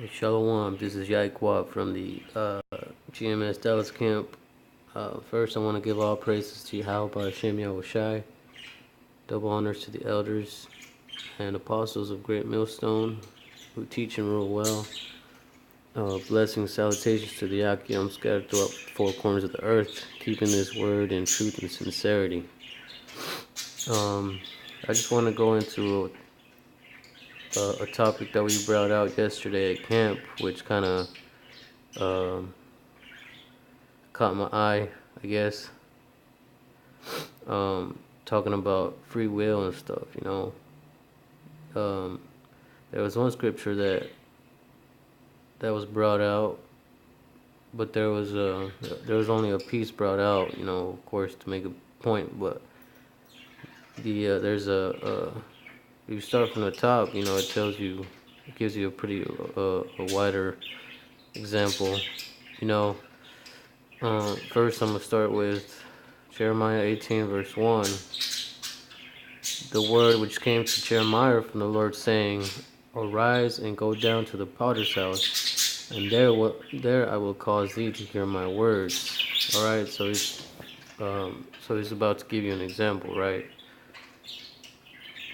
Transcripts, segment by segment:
Shalom, this is Yahawah from the GMS Dallas camp. First, I want to give all praises to Yahawah, Yahawashi. Double honors to the elders and apostles of Great Millstone who teach and rule well. Blessings, salutations to the Yakim scattered throughout the four corners of the earth, keeping this word in truth and sincerity. I just want to go into a topic that we brought out yesterday at camp, which kind of caught my eye, I guess. Talking about free will and stuff, There was one scripture that was brought out, but there was only a piece brought out, of course, to make a point. But there's if you start from the top, it gives you a pretty a wider example, First, I'm gonna start with Jeremiah 18, verse 1. The word which came to Jeremiah from the Lord, saying, Arise and go down to the potter's house, and there I will cause thee to hear my words. All right, so he's about to give you an example, right?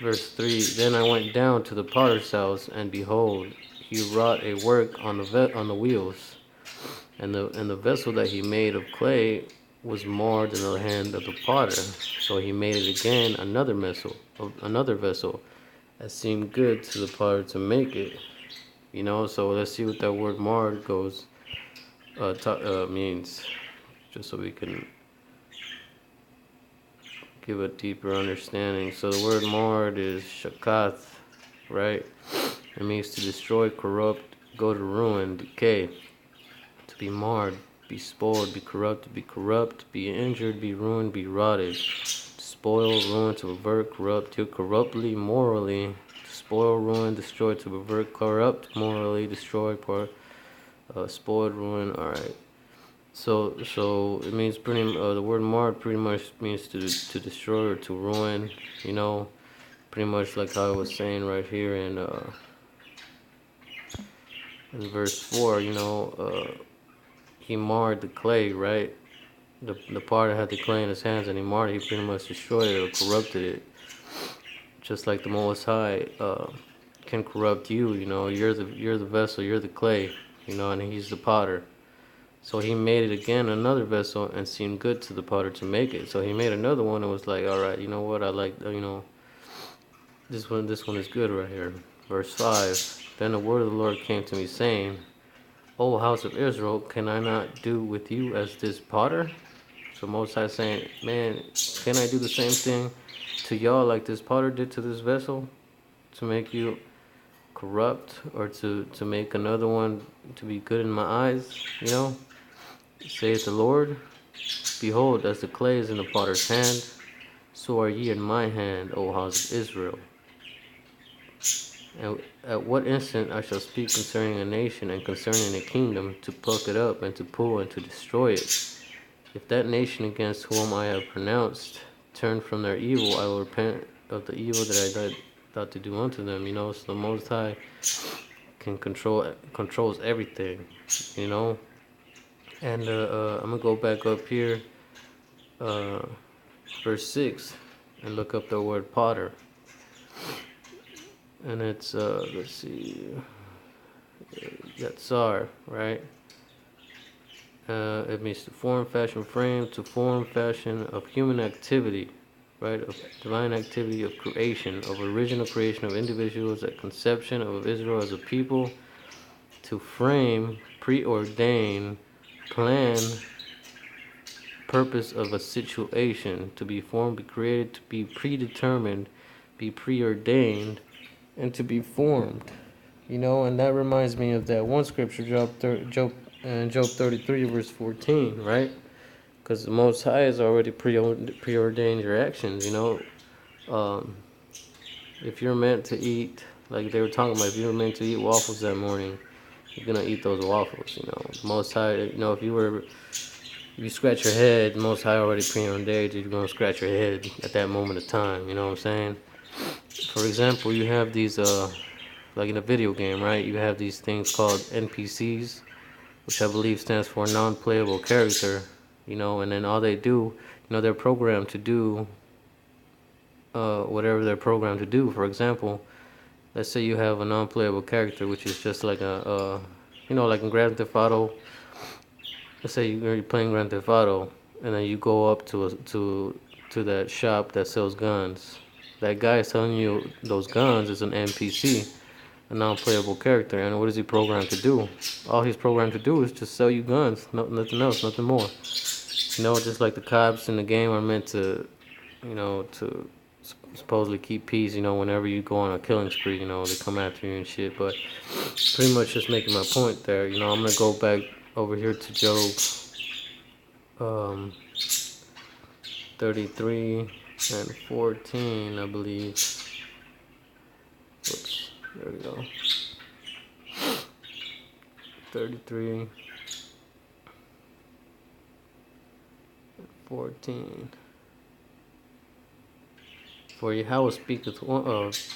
Verse 3. Then I went down to the potter's house, and behold, he wrought a work on the wheels, and the vessel that he made of clay was marred in the hand of the potter. So he made it again another vessel, that seemed good to the potter to make it. So let's see what that word marred means, just so we can give a deeper understanding. So the word marred is shakath, right? It means to destroy, corrupt, go to ruin, decay. To be marred, be spoiled, be corrupt, be injured, be ruined, be rotted. To spoil, ruin, to pervert, corrupt, to corruptly, morally. To spoil, ruin, destroy, to pervert, corrupt, morally, destroy, spoiled, ruin. All right. So it means the word marred pretty much means to destroy or to ruin. Pretty much like how I was saying right here in verse 4. He marred the clay, right? The potter had the clay in his hands, and he pretty much destroyed it or corrupted it. Just like the Most High can corrupt you. You're the vessel, you're the clay. And he's the potter. So he made it again another vessel, and seemed good to the potter to make it. So he made another one and was like, all right, you know what? I like this one. This one is good right here. Verse 5. Then the word of the Lord came to me, saying, O house of Israel, can I not do with you as this potter? So Most High saying, man, can I do the same thing to y'all like this potter did to this vessel? To make you corrupt, or to make another one to be good in my eyes, Saith the Lord, behold, as the clay is in the potter's hand, so are ye in my hand, O house of Israel. And at what instant I shall speak concerning a nation and concerning a kingdom, to pluck it up and to pull and to destroy it. If that nation against whom I have pronounced turn from their evil, I will repent of the evil that I thought to do unto them. So the Most High can controls everything. And I'm gonna go back up here, verse 6, and look up the word potter. And it's let's see, Yatsar, right? It means to form, fashion, frame, to form, fashion of human activity, right? Of divine activity of creation, of original creation of individuals at conception of Israel as a people, to frame, preordain, plan, purpose of a situation, to be formed, be created, to be predetermined, be preordained, and to be formed. And that reminds me of that one scripture, Job 33, verse 14, right? Because the Most High has already preordained your actions, If you're meant to eat, like they were talking about, if you were meant to eat waffles that morning, you're going to eat those waffles, The Most High, if you scratch your head, the Most High already preordained you're going to scratch your head at that moment of time, you know what I'm saying? For example, you have these like in a video game, right? You have these things called NPCs, which I believe stands for non-playable character, and then all they do, they're programmed to do whatever they're programmed to do. For example, let's say you have a non-playable character, which is just like like in Grand Theft Auto. Let's say you're playing Grand Theft Auto, and then you go up to that shop that sells guns. That guy is telling you those guns is an NPC, a non-playable character, and what is he programmed to do? All he's programmed to do is just sell you guns, nothing else, nothing more. Just like the cops in the game are meant to, to supposedly keep peace. Whenever you go on a killing spree, they come after you and shit. But pretty much just making my point there. I'm gonna go back over here to Job 33 and 14, I believe. Oops, there we go. 33 and 14. For Yahawah speaketh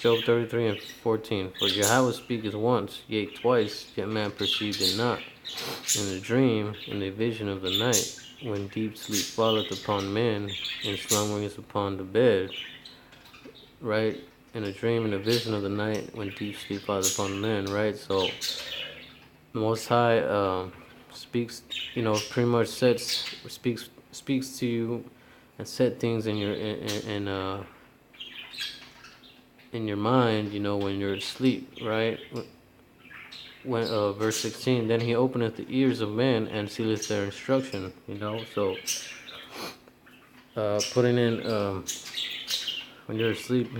Job 33 and 14. For Yahawah speaketh once, yea twice, yet man perceived it not. In the dream, in the vision of the night, when deep sleep falleth upon men, and slumberings upon the bed. Right? In a dream, in the vision of the night, when deep sleep falleth upon men. Right? So the Most High speaks. Pretty much speaks to you and set things in your mind, when you're asleep, right? When verse 16, then he openeth the ears of men and sealeth their instruction, so putting in when you're asleep,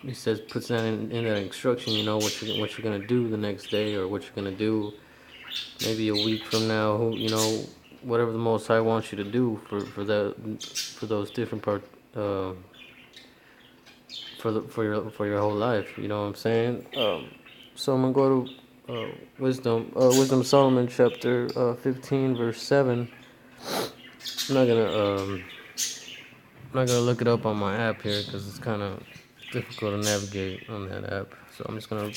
he says puts that in that instruction, what you're gonna do the next day, or what you're gonna do maybe a week from now, whatever the Most High wants you to do for those different part for your whole life. You know what I'm saying? So I'm gonna go to Wisdom of Solomon, chapter 15, verse 7. I'm not gonna look it up on my app here because it's kind of difficult to navigate on that app. So I'm just gonna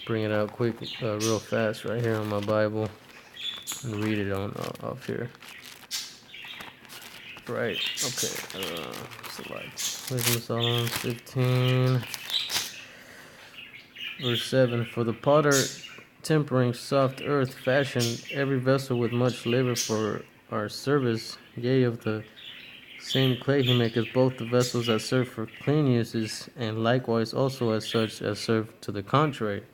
bring it out quick, real fast, right here on my Bible, and read it on off here. Right. Okay. Select Wisdom of Solomon 15, verse 7. For the potter, tempering soft earth, fashioned every vessel with much labor for our service. Yea, of the same clay he maketh both the vessels that serve for clean uses, and likewise also as such as serve to the contrary.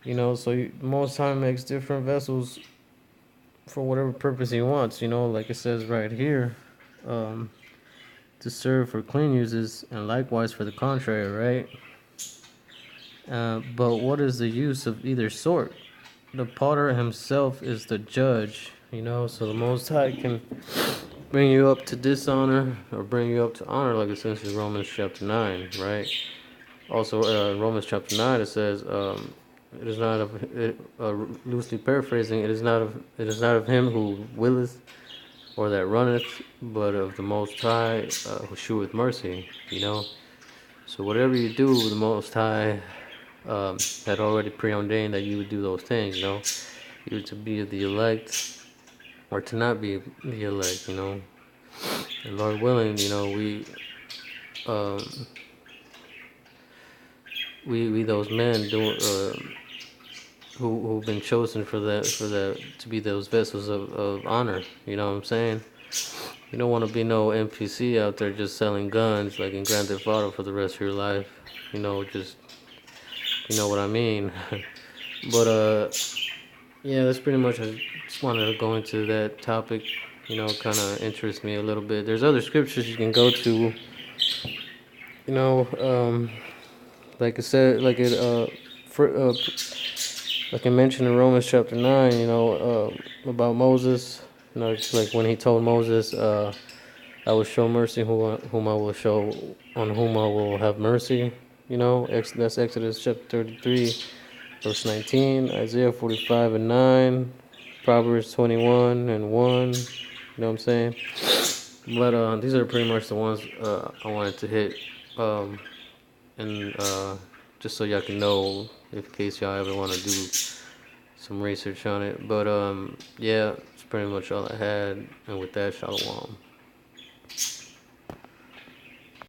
So most time makes different vessels for whatever purpose he wants. Like it says right here, to serve for clean uses, and likewise for the contrary, right? But what is the use of either sort? The potter himself is the judge, so the Most High can bring you up to dishonor or bring you up to honor, like it says in Romans chapter 9, right? Also, Romans chapter 9, it says, it is not of, loosely paraphrasing, it is not of him who willeth or that runneth, but of the Most High who sheweth mercy, So whatever you do, the Most High had already preordained that you would do those things, You were to be of the elect or to not be the elect, And Lord willing, we those men who've been chosen for that to be those vessels of honor. You know what I'm saying? You don't want to be no NPC out there just selling guns like in Grand Theft Auto for the rest of your life. Just what I mean. But yeah, that's pretty much. I just wanted to go into that topic. Kind of interests me a little bit. There's other scriptures you can go to. Like I said, like I mentioned in Romans chapter 9, about Moses. It's like when he told Moses, "I will show mercy whom I will show, on whom I will have mercy." That's Exodus chapter 33, verse 19. Isaiah 45 and 9. Proverbs 21 and 1. You know what I'm saying? But these are pretty much the ones I wanted to hit. And just so y'all can know in case y'all ever want to do some research on it. But yeah, it's pretty much all I had. And with that, shalom.